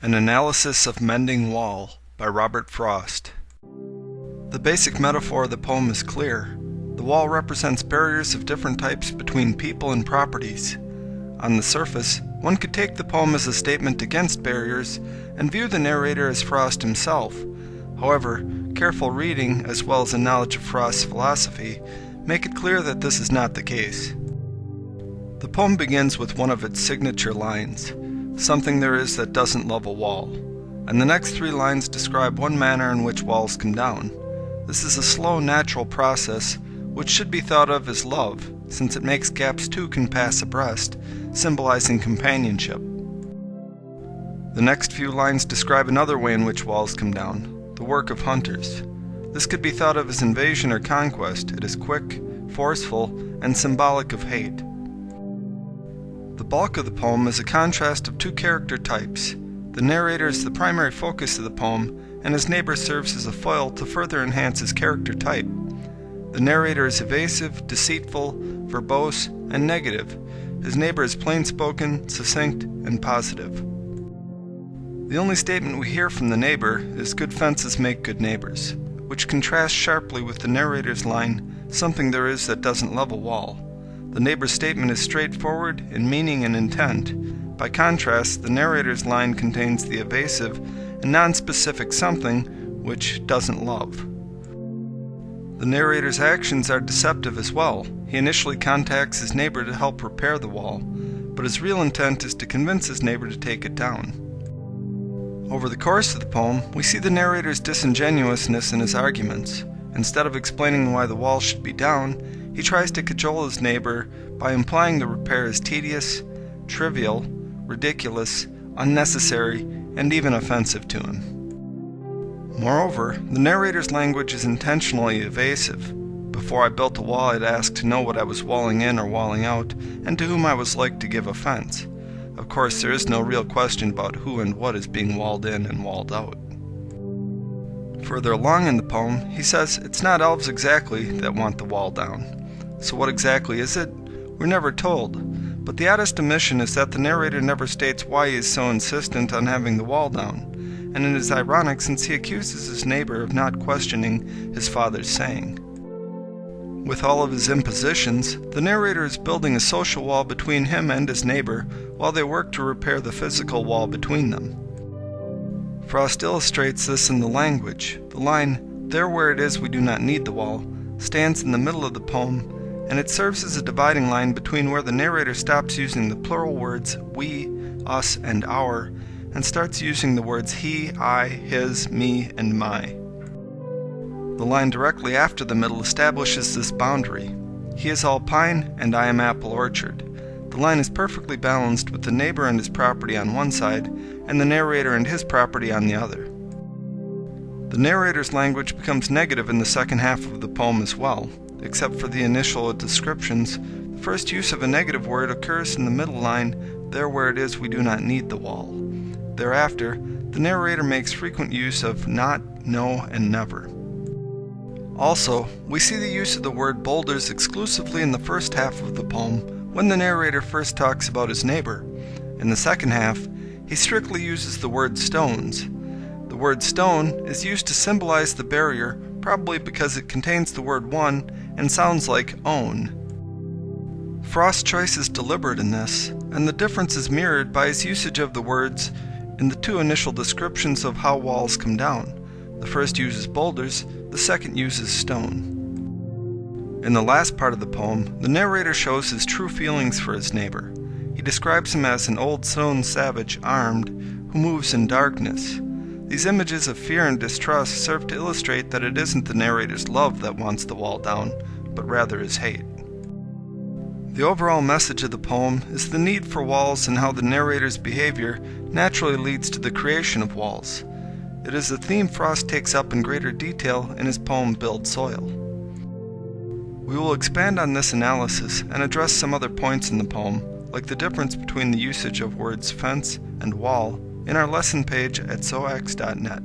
An Analysis of Mending Wall by Robert Frost. The basic metaphor of the poem is clear. The wall represents barriers of different types between people and properties. On the surface, one could take the poem as a statement against barriers and view the narrator as Frost himself. However, careful reading, as well as a knowledge of Frost's philosophy, make it clear that this is not the case. The poem begins with one of its signature lines, "Something there is that doesn't love a wall," and the next three lines describe one manner in which walls come down. This is a slow, natural process which should be thought of as love, since it makes gaps two can pass abreast, symbolizing companionship. The next few lines describe another way in which walls come down, the work of hunters. This could be thought of as invasion or conquest. It is quick, forceful, and symbolic of hate. The bulk of the poem is a contrast of two character types. The narrator is the primary focus of the poem, and his neighbor serves as a foil to further enhance his character type. The narrator is evasive, deceitful, verbose, and negative. His neighbor is plain-spoken, succinct, and positive. The only statement we hear from the neighbor is "good fences make good neighbors," which contrasts sharply with the narrator's line, "something there is that doesn't love a wall." The neighbor's statement is straightforward in meaning and intent. By contrast, the narrator's line contains the evasive and nonspecific something which doesn't love. The narrator's actions are deceptive as well. He initially contacts his neighbor to help repair the wall, but his real intent is to convince his neighbor to take it down. Over the course of the poem, we see the narrator's disingenuousness in his arguments. Instead of explaining why the wall should be down, he tries to cajole his neighbor by implying the repair is tedious, trivial, ridiculous, unnecessary, and even offensive to him. Moreover, the narrator's language is intentionally evasive. Before I built a wall, I'd ask to know what I was walling in or walling out, and to whom I was like to give offense. Of course, there is no real question about who and what is being walled in and walled out. Further along in the poem, he says it's not elves exactly that want the wall down. So what exactly is it? We're never told, but the oddest omission is that the narrator never states why he is so insistent on having the wall down, and it is ironic since he accuses his neighbor of not questioning his father's saying. With all of his impositions, the narrator is building a social wall between him and his neighbor while they work to repair the physical wall between them. Frost illustrates this in the language. The line, "There where it is we do not need the wall," stands in the middle of the poem, and it serves as a dividing line between where the narrator stops using the plural words we, us, and our, and starts using the words he, I, his, me, and my. The line directly after the middle establishes this boundary. He is all pine, and I am apple orchard. The line is perfectly balanced with the neighbor and his property on one side, and the narrator and his property on the other. The narrator's language becomes negative in the second half of the poem as well. Except for the initial descriptions, the first use of a negative word occurs in the middle line, "There where it is we do not need the wall." Thereafter, the narrator makes frequent use of not, no, and never. Also, we see the use of the word boulders exclusively in the first half of the poem when the narrator first talks about his neighbor. In the second half, he strictly uses the word stones. The word stone is used to symbolize the barrier, probably because it contains the word one and sounds like own. Frost's choice is deliberate in this, and the difference is mirrored by his usage of the words in the two initial descriptions of how walls come down. The first uses boulders, the second uses stone. In the last part of the poem, the narrator shows his true feelings for his neighbor. He describes him as an old stone savage armed, who moves in darkness. These images of fear and distrust serve to illustrate that it isn't the narrator's love that wants the wall down, but rather his hate. The overall message of the poem is the need for walls and how the narrator's behavior naturally leads to the creation of walls. It is a theme Frost takes up in greater detail in his poem Build Soil. We will expand on this analysis and address some other points in the poem, like the difference between the usage of words fence and wall, in our lesson page at soax.net.